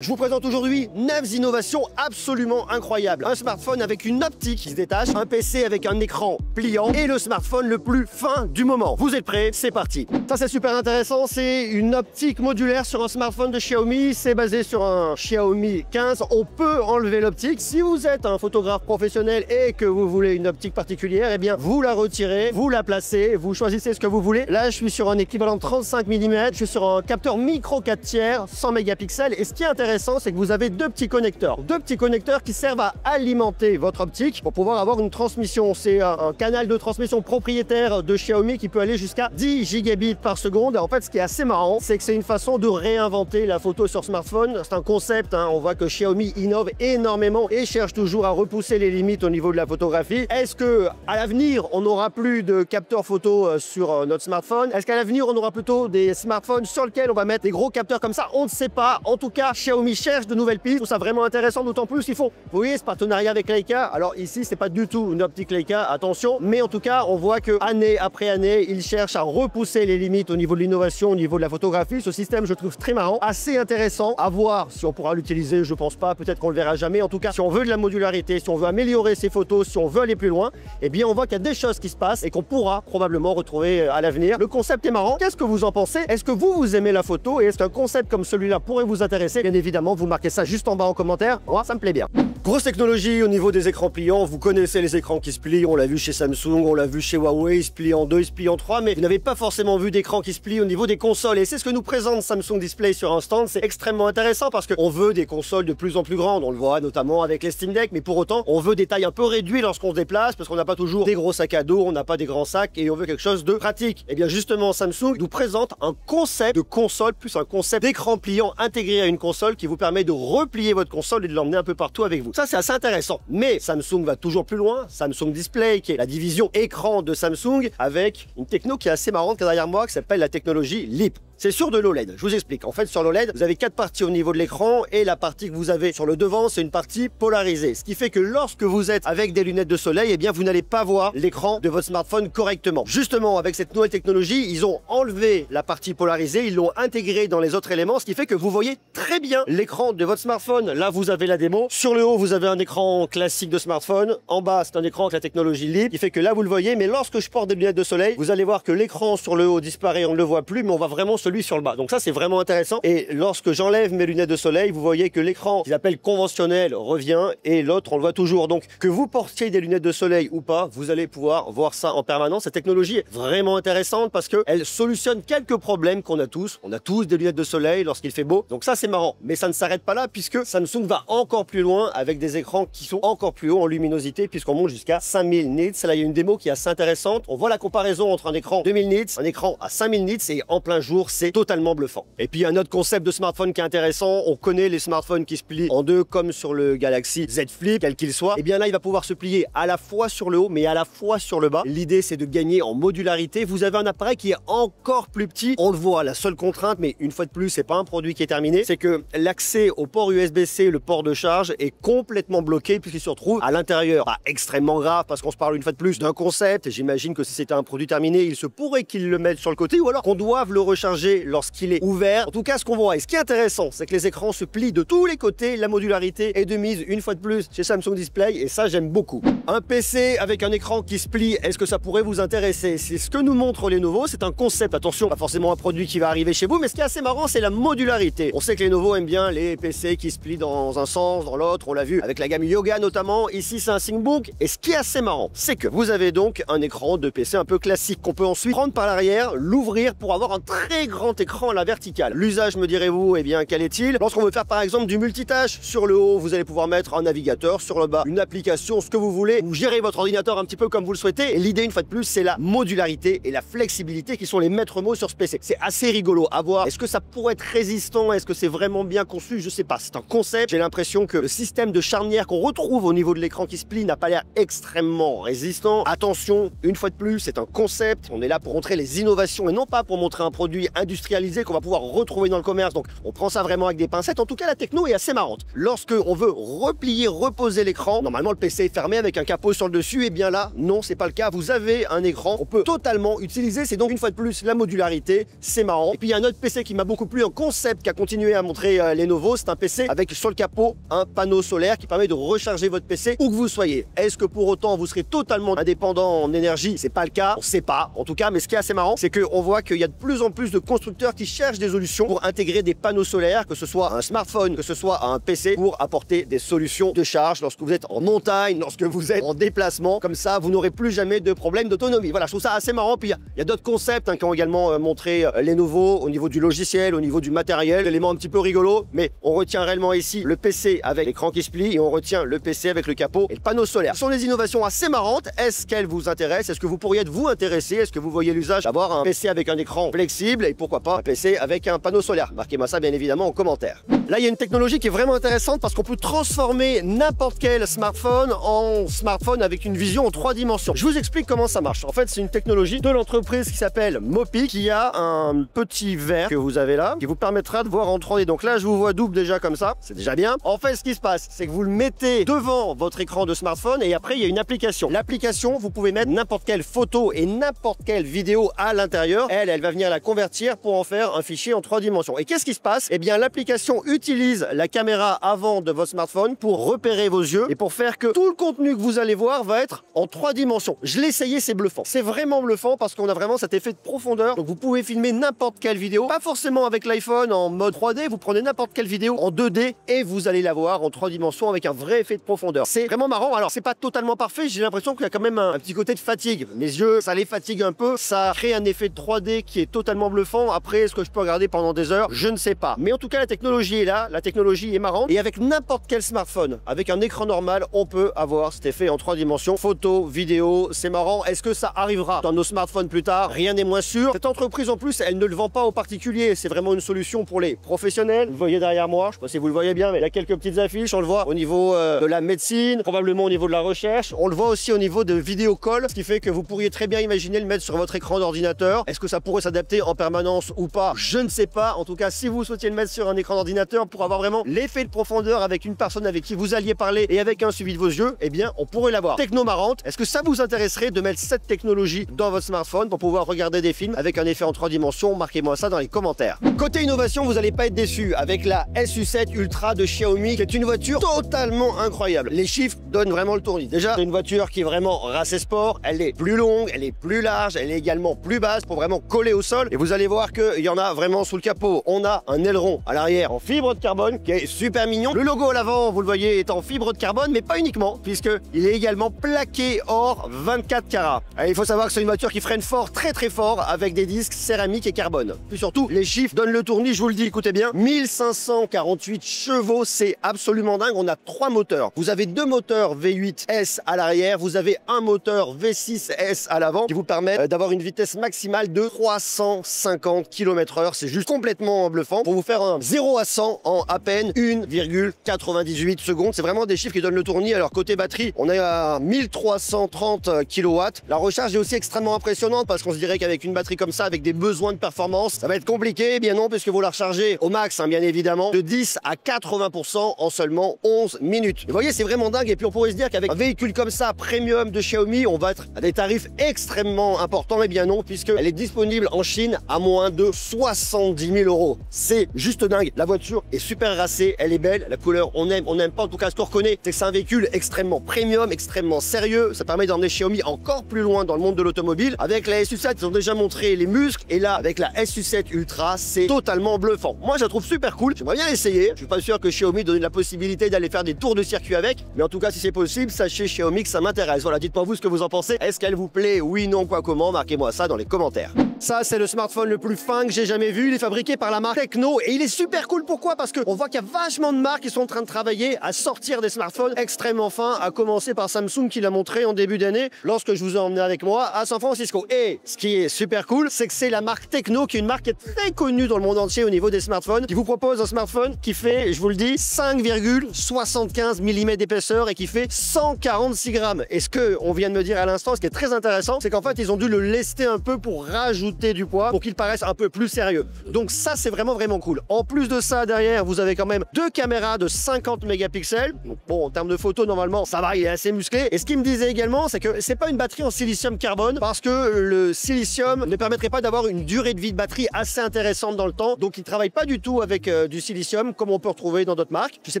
Je vous présente aujourd'hui 9 innovations absolument incroyables. Un smartphone avec une optique qui se détache, un PC avec un écran pliant et le smartphone le plus fin du moment. Vous êtes prêts? C'est parti. Ça c'est super intéressant, c'est une optique modulaire sur un smartphone de Xiaomi. C'est basé sur un Xiaomi 15. On peut enlever l'optique. Si vous êtes un photographe professionnel et que vous voulez une optique particulière, eh bien vous la retirez, vous la placez, vous choisissez ce que vous voulez. Là je suis sur un équivalent 35 mm, je suis sur un capteur micro 4 tiers, 100 mégapixels. Et ce qui est intéressant, c'est que vous avez deux petits connecteurs qui servent à alimenter votre optique pour pouvoir avoir une transmission. C'est un canal de transmission propriétaire de Xiaomi qui peut aller jusqu'à 10 gigabits par seconde. Et en fait, ce qui est assez marrant, c'est que c'est une façon de réinventer la photo sur smartphone. C'est un concept, hein. On voit que Xiaomi innove énormément et cherche toujours à repousser les limites au niveau de la photographie. Est-ce que à l'avenir, on n'aura plus de capteurs photo sur notre smartphone? Est-ce qu'à l'avenir, on aura plutôt des smartphones sur lesquels on va mettre des gros capteurs comme ça? On ne sait pas. En tout cas, Xiaomi cherche de nouvelles pistes. Je trouve ça vraiment intéressant, d'autant plus qu'ils font, vous voyez, ce partenariat avec Leica. Alors ici, c'est pas du tout une optique Leica, attention, mais en tout cas, on voit que année après année, ils cherchent à repousser les limites au niveau de l'innovation, au niveau de la photographie. Ce système, je trouve très marrant, assez intéressant. À voir si on pourra l'utiliser, je pense pas, peut-être qu'on le verra jamais. En tout cas, si on veut de la modularité, si on veut améliorer ses photos, si on veut aller plus loin, eh bien, on voit qu'il y a des choses qui se passent et qu'on pourra probablement retrouver à l'avenir. Le concept est marrant. Qu'est-ce que vous en pensez? Est-ce que vous aimez la photo et est-ce qu'un concept comme celui-là pourrait vous intéresser? Bien évidemment, vous marquez ça juste en bas en commentaire. Moi, ça me plaît bien. Grosse technologie au niveau des écrans pliants. Vous connaissez les écrans qui se plient. On l'a vu chez Samsung, on l'a vu chez Huawei. Ils se plient en 2, ils se plient en 3. Mais vous n'avez pas forcément vu d'écran qui se plie au niveau des consoles. Et c'est ce que nous présente Samsung Display sur un stand. C'est extrêmement intéressant parce qu'on veut des consoles de plus en plus grandes. On le voit notamment avec les Steam Deck. Mais pour autant, on veut des tailles un peu réduites lorsqu'on se déplace parce qu'on n'a pas toujours des gros sacs à dos, on n'a pas des grands sacs et on veut quelque chose de pratique. Et bien justement, Samsung nous présente un concept de console plus un concept d'écran pliant intégré à une console qui vous permet de replier votre console et de l'emmener un peu partout avec vous. Ça, c'est assez intéressant. Mais Samsung va toujours plus loin. Samsung Display, qui est la division écran de Samsung, avec une techno qui est assez marrante qui est derrière moi, qui s'appelle la technologie LEAP. C'est sur de l'OLED. Je vous explique. En fait, sur l'OLED, vous avez 4 parties au niveau de l'écran et la partie que vous avez sur le devant, c'est une partie polarisée. Ce qui fait que lorsque vous êtes avec des lunettes de soleil, eh bien, vous n'allez pas voir l'écran de votre smartphone correctement. Justement, avec cette nouvelle technologie, ils ont enlevé la partie polarisée, ils l'ont intégrée dans les autres éléments, ce qui fait que vous voyez très bien l'écran de votre smartphone. Là, vous avez la démo. Sur le haut, vous avez un écran classique de smartphone. En bas, c'est un écran avec la technologie LEAP, qui fait que là, vous le voyez. Mais lorsque je porte des lunettes de soleil, vous allez voir que l'écran sur le haut disparaît, on ne le voit plus, mais on voit vraiment celui sur le bas. Donc ça, c'est vraiment intéressant. Et lorsque j'enlève mes lunettes de soleil, vous voyez que l'écran qu'ils appellent conventionnel revient et l'autre, on le voit toujours. Donc que vous portiez des lunettes de soleil ou pas, vous allez pouvoir voir ça en permanence. Cette technologie est vraiment intéressante parce qu'elle solutionne quelques problèmes qu'on a tous. On a tous des lunettes de soleil lorsqu'il fait beau. Donc ça, c'est marrant. Mais ça ne s'arrête pas là puisque Samsung va encore plus loin avec des écrans qui sont encore plus hauts en luminosité puisqu'on monte jusqu'à 5000 nits. Là, il y a une démo qui est assez intéressante. On voit la comparaison entre un écran 2000 nits, un écran à 5000 nits et en plein jour, c'est totalement bluffant. Et puis un autre concept de smartphone qui est intéressant, on connaît les smartphones qui se plient en deux comme sur le Galaxy Z Flip, quel qu'il soit. Et bien là, il va pouvoir se plier à la fois sur le haut mais à la fois sur le bas. L'idée, c'est de gagner en modularité. Vous avez un appareil qui est encore plus petit. On le voit, la seule contrainte, mais une fois de plus, c'est pas un produit qui est terminé, c'est que l'accès au port USB-C, le port de charge, est complètement bloqué puisqu'il se retrouve à l'intérieur. Pas extrêmement grave parce qu'on se parle une fois de plus d'un concept. J'imagine que si c'était un produit terminé, il se pourrait qu'ils le mettent sur le côté ou alors qu'on doive le recharger lorsqu'il est ouvert. En tout cas, ce qu'on voit et ce qui est intéressant, c'est que les écrans se plient de tous les côtés. La modularité est de mise une fois de plus chez Samsung Display et ça, j'aime beaucoup. Un PC avec un écran qui se plie, est-ce que ça pourrait vous intéresser? C'est ce que nous montre Lenovo. C'est un concept, attention, pas forcément un produit qui va arriver chez vous, mais ce qui est assez marrant, c'est la modularité. On sait que Lenovo aime bien les PC qui se plient dans un sens, dans l'autre. On l'a vu avec la gamme Yoga notamment. Ici, c'est un ThinkBook. Et ce qui est assez marrant, c'est que vous avez donc un écran de PC un peu classique qu'on peut ensuite prendre par l'arrière, l'ouvrir pour avoir un très grand écran à la verticale. L'usage, me direz-vous, eh bien, quel est-il? Lorsqu'on veut faire par exemple du multitâche, sur le haut, vous allez pouvoir mettre un navigateur, sur le bas, une application, ce que vous voulez. Vous gérez votre ordinateur un petit peu comme vous le souhaitez. Et l'idée, une fois de plus, c'est la modularité et la flexibilité qui sont les maîtres mots sur ce PC. C'est assez rigolo à voir. Est-ce que ça pourrait être résistant? Est-ce que c'est vraiment bien conçu? Je sais pas. C'est un concept. J'ai l'impression que le système de charnière qu'on retrouve au niveau de l'écran qui se plie n'a pas l'air extrêmement résistant. Attention, une fois de plus, c'est un concept. On est là pour montrer les innovations et non pas pour montrer un produit industrialisé qu'on va pouvoir retrouver dans le commerce. Donc on prend ça vraiment avec des pincettes. En tout cas, la techno est assez marrante. Lorsque on veut replier, reposer l'écran, normalement le PC est fermé avec un capot sur le dessus. Et bien là, non, c'est pas le cas. Vous avez un écran. On peut totalement utiliser. C'est donc une fois de plus la modularité. C'est marrant. Et puis il y a un autre PC qui m'a beaucoup plu, un concept qui a continué à montrer Lenovo. C'est un PC avec sur le capot un panneau solaire qui permet de recharger votre PC où que vous soyez. Est-ce que pour autant vous serez totalement indépendant en énergie? C'est pas le cas. On sait pas. En tout cas, mais ce qui est assez marrant, c'est qu'on voit qu'il y a de plus en plus de constructeurs qui cherchent des solutions pour intégrer des panneaux solaires, que ce soit un smartphone, que ce soit un PC, pour apporter des solutions de charge lorsque vous êtes en montagne, lorsque vous êtes en déplacement. Comme ça, vous n'aurez plus jamais de problème d'autonomie. Voilà, je trouve ça assez marrant. Puis il y a d'autres concepts qui ont également montré Lenovo au niveau du logiciel, au niveau du matériel, éléments un petit peu rigolos, mais on retient réellement ici le PC avec l'écran qui se plie et on retient le PC avec le capot et le panneau solaire. Ce sont des innovations assez marrantes. Est-ce qu'elles vous intéressent? Est-ce que vous pourriez être vous intéressé? Est-ce que vous voyez l'usage d'avoir un PC avec un écran flexible et pourquoi pas un PC avec un panneau solaire? Marquez-moi ça bien évidemment en commentaire. Là, il y a une technologie qui est vraiment intéressante parce qu'on peut transformer n'importe quel smartphone en smartphone avec une vision en 3 dimensions. Je vous explique comment ça marche. En fait, c'est une technologie de l'entreprise qui s'appelle Mopi, qui a un petit verre que vous avez là, qui vous permettra de voir en 3D. Donc là, je vous vois double déjà comme ça, c'est déjà bien. En fait, ce qui se passe, c'est que vous le mettez devant votre écran de smartphone et après, il y a une application. L'application, vous pouvez mettre n'importe quelle photo et n'importe quelle vidéo à l'intérieur. Elle va venir la convertir pour en faire un fichier en 3 dimensions. Et qu'est-ce qui se passe? Eh bien, l'application utilise la caméra avant de votre smartphone pour repérer vos yeux et pour faire que tout le contenu que vous allez voir va être en 3 dimensions. Je l'ai essayé, c'est bluffant. C'est vraiment bluffant parce qu'on a vraiment cet effet de profondeur. Donc vous pouvez filmer n'importe quelle vidéo, pas forcément avec l'iPhone en mode 3D, vous prenez n'importe quelle vidéo en 2D et vous allez la voir en 3 dimensions avec un vrai effet de profondeur. C'est vraiment marrant. Alors c'est pas totalement parfait, j'ai l'impression qu'il y a quand même un petit côté de fatigue. Mes yeux, ça les fatigue un peu, ça crée un effet de 3D qui est totalement bluffant. Après, est-ce que je peux regarder pendant des heures? Je ne sais pas. Mais en tout cas, la technologie est là, la technologie est marrante et avec n'importe quel smartphone, avec un écran normal, on peut avoir cet effet en 3 dimensions. Photo, vidéo, c'est marrant. Est-ce que ça arrivera dans nos smartphones plus tard? Rien n'est moins sûr. Cette entreprise en plus, elle ne le vend pas aux particuliers. C'est vraiment une solution pour les professionnels. Vous voyez derrière moi, je sais pas si vous le voyez bien, mais il y a quelques petites affiches. On le voit au niveau de la médecine, probablement au niveau de la recherche. On le voit aussi au niveau de vidéo call, ce qui fait que vous pourriez très bien imaginer le mettre sur votre écran d'ordinateur. Est-ce que ça pourrait s'adapter en permanence ou pas? Je ne sais pas. En tout cas, si vous souhaitiez le mettre sur un écran d'ordinateur pour avoir vraiment l'effet de profondeur avec une personne avec qui vous alliez parler et avec un suivi de vos yeux, eh bien, on pourrait l'avoir. Techno marrante. Est-ce que ça vous intéresserait de mettre cette technologie dans votre smartphone pour pouvoir regarder des films avec un effet en 3 dimensions? Marquez-moi ça dans les commentaires. Côté innovation, vous n'allez pas être déçus avec la SU7 Ultra de Xiaomi, qui est une voiture totalement incroyable. Les chiffres donnent vraiment le tournis. Déjà, c'est une voiture qui est vraiment race et sport. Elle est plus longue, elle est plus large, elle est également plus basse pour vraiment coller au sol. Et vous allez voir qu'il y en a vraiment sous le capot. On a un aileron à l'arrière en fibre de carbone qui est super mignon. Le logo à l'avant, vous le voyez, est en fibre de carbone, mais pas uniquement, puisqu'il est également plaqué or 24 carats. Et il faut savoir que c'est une voiture qui freine fort, très très fort, avec des disques céramique et carbone. Puis surtout, les chiffres donnent le tournis, je vous le dis, écoutez bien. 1548 chevaux, c'est absolument dingue. On a 3 moteurs. Vous avez 2 moteurs V8S à l'arrière, vous avez un moteur V6S à l'avant qui vous permet d'avoir une vitesse maximale de 350 km/h. C'est juste complètement bluffant. Pour vous faire un 0 à 100 en à peine 1,98 secondes. C'est vraiment des chiffres qui donnent le tournis. Alors côté batterie, on est à 1330 kW. La recharge est aussi extrêmement impressionnante parce qu'on se dirait qu'avec une batterie comme ça, avec des besoins de performance, ça va être compliqué. Eh bien non, puisque vous la rechargez au max, bien évidemment, de 10 à 80% en seulement 11 minutes. Vous voyez, c'est vraiment dingue. Et puis on pourrait se dire qu'avec un véhicule comme ça, premium de Xiaomi, on va être à des tarifs extrêmement importants. Eh bien non, puisqu'elle est disponible en Chine à moins de 70 000 €. C'est juste dingue. La voiture est super racée, elle est belle, la couleur on n'aime pas. En tout cas, ce qu'on reconnaît, c'est que c'est un véhicule extrêmement premium, extrêmement sérieux. Ça permet d'emmener Xiaomi encore plus loin dans le monde de l'automobile. Avec la SU7, ils ont déjà montré les muscles. Et là, avec la SU7 Ultra, c'est totalement bluffant. Moi, je la trouve super cool. J'aimerais bien l'essayer. Je suis pas sûr que Xiaomi donne la possibilité d'aller faire des tours de circuit avec. Mais en tout cas, si c'est possible, sachez Xiaomi que ça m'intéresse. Voilà, dites-moi vous ce que vous en pensez. Est-ce qu'elle vous plaît? Oui, non, quoi, comment? Marquez-moi ça dans les commentaires. Ça, c'est le smartphone le plus fin que j'ai jamais vu. Il est fabriqué par la marque Tecno et il est super cool. Pourquoi? Parce qu'on voit qu'il y a vachement de marques qui sont en train de travailler à sortir des smartphones extrêmement fins, à commencer par Samsung qui l'a montré en début d'année lorsque je vous ai emmené avec moi à San Francisco. Et ce qui est super cool, c'est que c'est la marque Tecno qui est une marque qui est très connue dans le monde entier au niveau des smartphones, qui vous propose un smartphone qui fait, je vous le dis, 5,75 75 mm d'épaisseur et qui fait 146 grammes. Et ce qu'on vient de me dire à l'instant, ce qui est très intéressant, c'est qu'en fait, ils ont dû le lester un peu pour rajouter du poids, pour qu'il paraisse un peu plus sérieux. Donc ça, c'est vraiment cool. En plus de ça, derrière, vous avez quand même deux caméras de 50 mégapixels. Donc, bon, en termes de photos, normalement, ça va, il est assez musclé. Et ce qu'il me disait également, c'est que c'est pas une batterie en silicium carbone, parce que le silicium ne permettrait pas d'avoir une durée de vie de batterie assez intéressante dans le temps. Donc, il ne travaille pas du tout avec du silicium, comme on peut retrouver dans d'autres marques. Je sais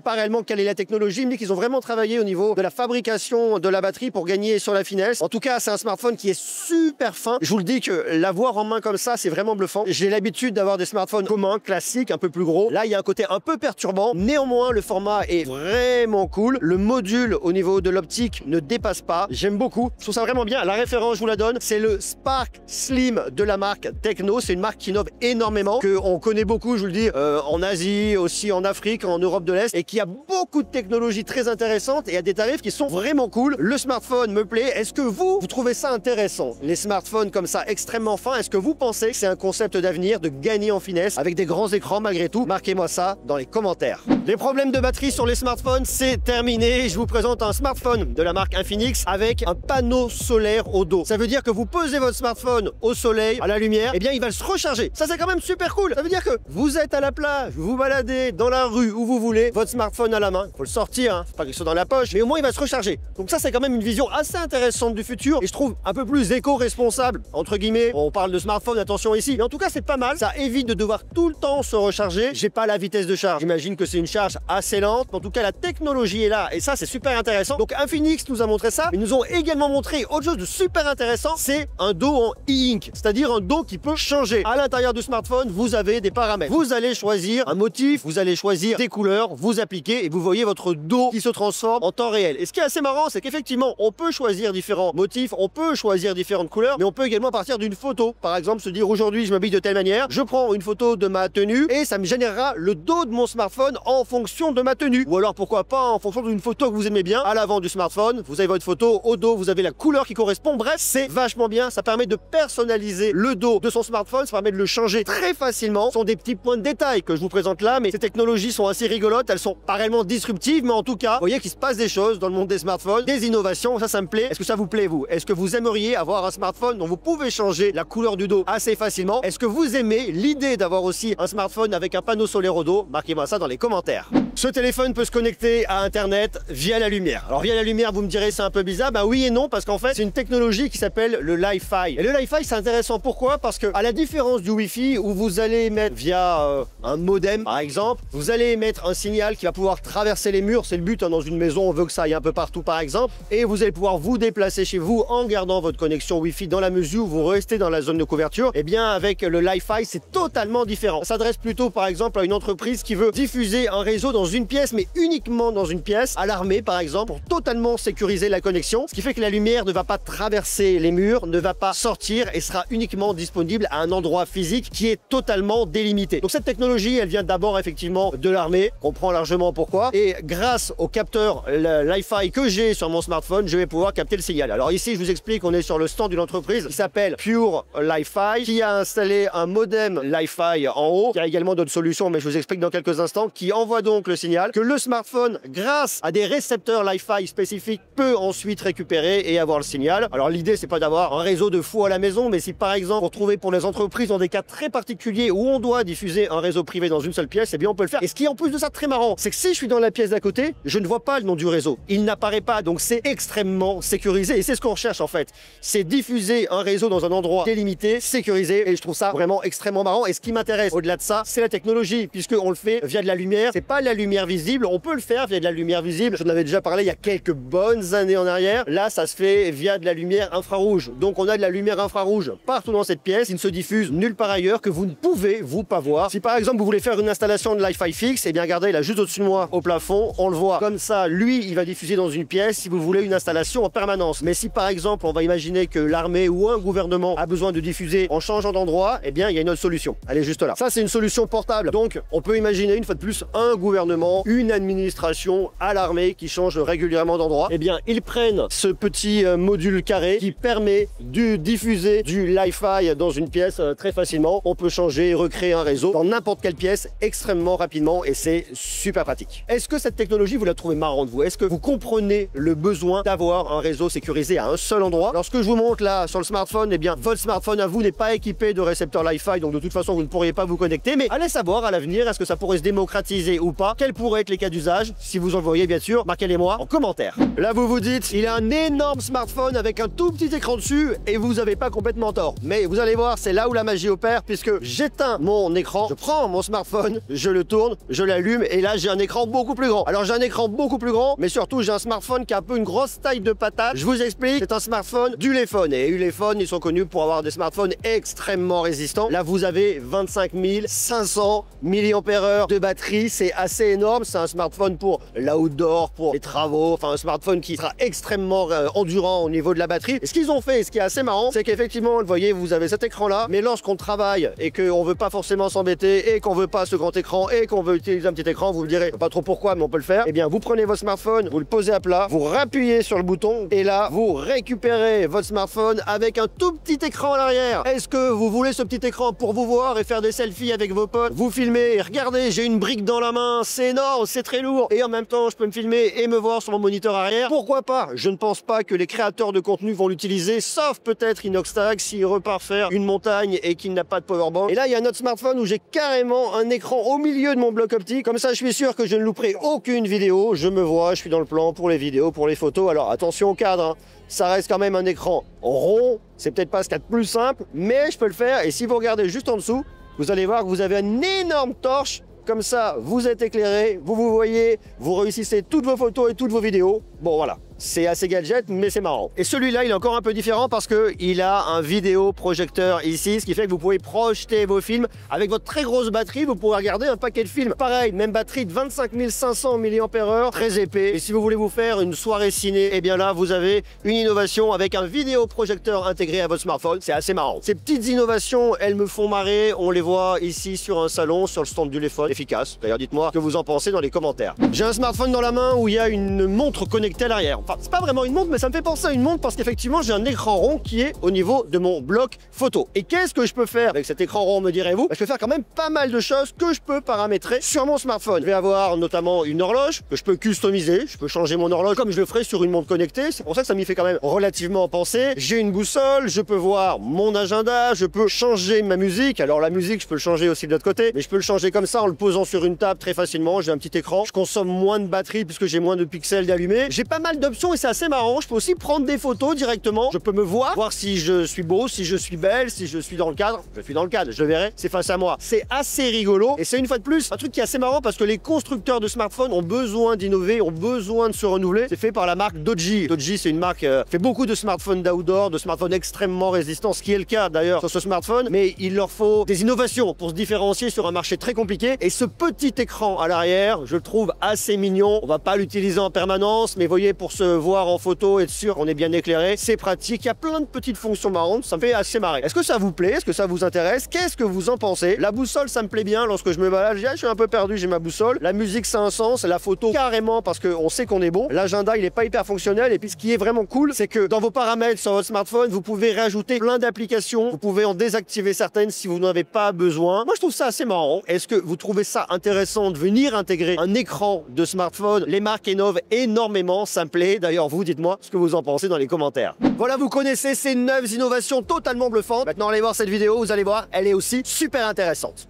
pas réellement quelle est la technologie, mais qu'ils ont vraiment travaillé au niveau de la fabrication de la batterie pour gagner sur la finesse. En tout cas, c'est un smartphone qui est super fin. Je vous le dis que l'avoir en main comme ça, c'est vraiment bluffant. J'ai l'habitude d'avoir des smartphones communs, classiques, un peu plus gros. Là, il y a un côté un peu perturbant. Néanmoins, le format est vraiment cool. Le module au niveau de l'optique ne dépasse pas. J'aime beaucoup. Je trouve ça vraiment bien. La référence, je vous la donne. C'est le Spark Slim de la marque Tecno. C'est une marque qui innove énormément, qu'on connaît beaucoup, je vous le dis, en Asie, aussi en Afrique, en Europe de l'Est, et qui a beaucoup de technologies très intéressantes et à des tarifs qui sont vraiment cool. Le smartphone me plaît. Est-ce que vous trouvez ça intéressant? Les smartphones comme ça, extrêmement fins, est-ce que vous pensez que c'est un concept d'avenir de gagner en finesse avec des grands écrans malgré tout? Marquez-moi ça dans les commentaires. Les problèmes de batterie sur les smartphones, c'est terminé. Je vous présente un smartphone de la marque Infinix avec un panneau solaire au dos. Ça veut dire que vous posez votre smartphone au soleil, à la lumière, et bien il va se recharger. Ça, c'est quand même super cool. Ça veut dire que vous êtes à la plage, vous vous baladez dans la rue où vous voulez, votre smartphone à la main, il faut le sortir, hein, faut pas qu'il soit dans la poche, mais au moins il va se recharger. Donc ça, c'est quand même une vision assez intéressante du futur et je trouve un peu plus éco-responsable, entre guillemets. On parle de smartphone, attention ici, mais en tout cas, c'est pas mal. Ça évite de devoir tout le temps se recharger. J'ai pas la vitesse de charge. J'imagine que c'est une charge assez lente, mais en tout cas, la technologie est là et ça, c'est super intéressant. Donc Infinix nous a montré ça, mais ils nous ont également montré autre chose de super intéressant, c'est un dos en e-ink, c'est-à-dire un dos qui peut changer. À l'intérieur du smartphone, vous avez des paramètres. Vous allez choisir un motif, vous allez choisir des couleurs, vous appliquez et vous voyez votre dos qui se transforme en temps réel. Et ce qui est assez marrant, c'est qu'effectivement, on peut choisir différents motifs, on peut choisir différentes couleurs, mais on peut également partir d'une photo. Par exemple, se dire aujourd'hui, je m'habille de telle manière, je prends une photo de ma tenue et ça me générera le dos de mon smartphone en fonction de ma tenue. Ou alors, pourquoi pas, en fonction d'une photo que vous aimez bien. À l'avant du smartphone, vous avez votre photo, au dos, vous avez la couleur qui correspond. Bref, c'est vachement bien. Ça permet de personnaliser le dos de son smartphone, ça permet de le changer très facilement. Ce sont des petits points de détail que je vous présente là, mais ces technologies sont assez rigolotes, elles sont pas réellement disruptives, mais en tout cas, vous voyez qu'il se passe des choses dans le monde des smartphones, des innovations, ça me plaît. Est-ce que ça vous plaît, vous? Est-ce que vous aimeriez avoir un smartphone dont vous pouvez changer la couleur du dos assez facilement? Est-ce que vous aimez l'idée d'avoir aussi un smartphone avec un panneau solaire au dos? Marquez-moi ça dans les commentaires. Ce téléphone peut se connecter à Internet via la lumière. Alors via la lumière, vous me direz c'est un peu bizarre. Ben oui et non, parce qu'en fait, c'est une technologie qui s'appelle le Li-Fi. Et le Li-Fi, c'est intéressant. Pourquoi? Parce que à la différence du Wi-Fi, où vous allez émettre via un modem, par exemple, vous allez émettre un signal qui va pouvoir traverser les murs. C'est le but, hein, dans une maison, on veut que ça aille un peu partout, par exemple. Et vous allez pouvoir vous déplacer chez vous en gardant votre connexion Wi-Fi dans la mesure où vous restez dans la zone de couverture. Et bien, avec le Li-Fi, c'est totalement différent. Ça s'adresse plutôt, par exemple, à une entreprise qui veut diffuser un réseau dans une pièce, mais uniquement dans une pièce, à l'armée, par exemple, pour totalement sécuriser la connexion. Ce qui fait que la lumière ne va pas traverser les murs, ne va pas sortir et sera uniquement disponible à un endroit physique qui est totalement délimité. Donc cette technologie, elle vient d'abord effectivement de l'armée, on comprend largement pourquoi. Et grâce au capteur Li-Fi que j'ai sur mon smartphone, je vais pouvoir capter le signal. Alors ici, je vous explique, on est sur le stand d'une entreprise qui s'appelle Pure Li-Fi, qui a installé un modem Li-Fi en haut. Il y a également d'autres solutions, mais je vous explique dans quelques instants, qui envoie donc le signal que le smartphone, grâce à des récepteurs Li-Fi spécifiques, peut ensuite récupérer et avoir le signal. Alors l'idée, c'est pas d'avoir un réseau de fou à la maison, mais si par exemple, vous retrouvez pour les entreprises dans des cas très particuliers où on doit diffuser un réseau privé dans une seule pièce, eh bien on peut le faire. Et ce qui est en plus de ça très marrant, c'est que si je suis dans la pièce d'à côté, je ne vois pas le nom du réseau. Il n'apparaît pas, donc c'est extrêmement sécurisé. Et c'est ce qu'on recherche en fait. C'est diffuser un réseau dans un endroit délimité, sécurisé. Et je trouve ça vraiment extrêmement marrant. Et ce qui m'intéresse au-delà de ça, c'est la technologie, puisqu'on le fait via de la lumière. C'est pas la lumière visible, on peut le faire via de la lumière visible. J'en avais déjà parlé il y a quelques bonnes années en arrière. Là, ça se fait via de la lumière infrarouge. Donc on a de la lumière infrarouge partout dans cette pièce. Il ne se diffuse nulle part ailleurs, que vous ne pouvez vous pas voir. Si par exemple vous voulez faire une installation de Li-Fi fixe, et bien regardez là juste au-dessus de moi au plafond, on le voit. Comme ça, lui, il va diffuser dans une pièce si vous voulez une installation en permanence. Mais si par exemple, on va imaginer que l'armée ou un gouvernement a besoin de diffuser en changeant d'endroit, eh bien il y a une autre solution. Elle est juste là. Ça, c'est une solution portable. Donc on peut imaginer une fois de plus un gouvernement, une administration à l'armée qui change régulièrement d'endroit. Eh bien ils prennent ce petit module carré qui permet de diffuser du Li-Fi dans une pièce très facilement. On peut changer et recréer un réseau dans n'importe quelle pièce extrêmement rapidement et c'est super pratique. Est-ce que cette technologie, vous la trouvez marrante, vous? Est-ce que vous comprenez le besoin d'avoir un réseau sécurisé à un seul endroit? Lorsque je vous montre là sur le smartphone, eh bien, votre smartphone à vous n'est pas équipé de récepteur Wi-Fi, donc de toute façon, vous ne pourriez pas vous connecter. Mais allez savoir à l'avenir, est-ce que ça pourrait se démocratiser ou pas? Quels pourraient être les cas d'usage? Si vous en voyez, bien sûr, marquez-les-moi en commentaire. Là, vous vous dites, il a un énorme smartphone avec un tout petit écran dessus et vous n'avez pas complètement tort. Mais vous allez voir, c'est là où la magie opère, puisque j'éteins mon écran, je prends mon smartphone, je le tourne, je l'allume et là, j'ai un écran beaucoup plus grand. Alors, j'ai un écran beaucoup plus grand, mais surtout, j'ai un smartphone qui a un peu une grosse taille de patate. Je vous explique, c'est un smartphone d'Ulefone. Et Ulefone, ils sont connus pour avoir des smartphones extrêmement résistants. Là, vous avez 25 500 mAh de batterie. C'est assez énorme. C'est un smartphone pour l'outdoor, pour les travaux. Enfin, un smartphone qui sera extrêmement endurant au niveau de la batterie. Et ce qu'ils ont fait, ce qui est assez marrant, c'est qu'effectivement, vous voyez, vous avez cet écran-là. Mais lorsqu'on travaille et qu'on veut pas forcément s'embêter et qu'on veut pas ce grand écran et qu'on veut utiliser un petit écran, vous me direz, pas trop pourquoi, mais on peut le faire. Eh bien, vous prenez votre smartphone, vous le posez à plat, vous rappuyez sur le bouton et là, vous récupérez votre smartphone avec un tout petit écran à l'arrière. Est-ce que vous voulez ce petit écran pour vous voir et faire des selfies avec vos potes? Vous filmez, regardez, j'ai une brique dans la main, c'est énorme, c'est très lourd. Et en même temps, je peux me filmer et me voir sur mon moniteur arrière. Pourquoi pas? Je ne pense pas que les créateurs de contenu vont l'utiliser, sauf peut-être Inoxtag s'il repart faire une montagne et qu'il n'a pas de powerbank. Et là, il y a un autre smartphone où j'ai carrément un écran au milieu de mon bloc optique. Comme ça, je suis sûr que je ne louperai aucune vidéo. Je me vois, je suis dans le plan pour les vidéos, pour les photos. Alors attention au cadre, hein. Ça reste quand même un écran rond. C'est peut-être pas ce qu'il y a de plus simple, mais je peux le faire. Et si vous regardez juste en dessous, vous allez voir que vous avez une énorme torche. Comme ça, vous êtes éclairé, vous voyez, vous réussissez toutes vos photos et toutes vos vidéos. Bon, voilà. C'est assez gadget, mais c'est marrant. Et celui-là, il est encore un peu différent parce qu'il a un vidéoprojecteur ici, ce qui fait que vous pouvez projeter vos films. Avec votre très grosse batterie, vous pourrez regarder un paquet de films. Pareil, même batterie de 25 500 mAh, très épais. Et si vous voulez vous faire une soirée ciné, eh bien là, vous avez une innovation avec un vidéoprojecteur intégré à votre smartphone. C'est assez marrant. Ces petites innovations, elles me font marrer. On les voit ici sur un salon, sur le stand d'Ulefone. Efficace. D'ailleurs, dites-moi ce que vous en pensez dans les commentaires. J'ai un smartphone dans la main où il y a une montre connectée à l'arrière. Enfin, c'est pas vraiment une montre, mais ça me fait penser à une montre parce qu'effectivement, j'ai un écran rond qui est au niveau de mon bloc photo. Et qu'est-ce que je peux faire avec cet écran rond, me direz-vous? Je peux faire quand même pas mal de choses que je peux paramétrer sur mon smartphone. Je vais avoir notamment une horloge que je peux customiser. Je peux changer mon horloge comme je le ferais sur une montre connectée. C'est pour ça que ça m'y fait quand même relativement penser. J'ai une boussole, je peux voir mon agenda, je peux changer ma musique. Alors la musique, je peux le changer aussi de l'autre côté, mais je peux le changer comme ça en le posant sur une table très facilement. J'ai un petit écran. Je consomme moins de batterie puisque j'ai moins de pixels d'allumer. J'ai pas mal d'options et c'est assez marrant. Je peux aussi prendre des photos directement. Je peux me voir si je suis beau, si je suis belle, si je suis dans le cadre. Je suis dans le cadre, je le verrai, c'est face à moi. C'est assez rigolo et c'est une fois de plus un truc qui est assez marrant parce que les constructeurs de smartphones ont besoin d'innover, ont besoin de se renouveler. C'est fait par la marque Doji. Doji, c'est une marque qui fait beaucoup de smartphones d'outdoor, de smartphones extrêmement résistants, ce qui est le cas d'ailleurs sur ce smartphone, mais il leur faut des innovations pour se différencier sur un marché très compliqué. Et ce petit écran à l'arrière, je le trouve assez mignon. On va pas l'utiliser en permanence, mais voyez, pour se voir en photo, être sûr qu'on est bien éclairé, c'est pratique. Il y a plein de petites fonctions marrantes, ça me fait assez marrer. Est-ce que ça vous plaît? Est-ce que ça vous intéresse? Qu'est-ce que vous en pensez? La boussole, ça me plaît bien lorsque je me balade. Je suis un peu perdu, j'ai ma boussole. La musique, ça a un sens. La photo, carrément, parce qu'on sait qu'on est bon. L'agenda, il est pas hyper fonctionnel. Et puis, ce qui est vraiment cool, c'est que dans vos paramètres sur votre smartphone, vous pouvez rajouter plein d'applications. Vous pouvez en désactiver certaines si vous n'en avez pas besoin. Moi, je trouve ça assez marrant. Est-ce que vous trouvez ça intéressant de venir intégrer un écran de smartphone? Les marques innovent énormément, ça me plaît. D'ailleurs, vous, dites-moi ce que vous en pensez dans les commentaires. Voilà, vous connaissez ces 9 innovations totalement bluffantes. Maintenant, allez voir cette vidéo, vous allez voir, elle est aussi super intéressante.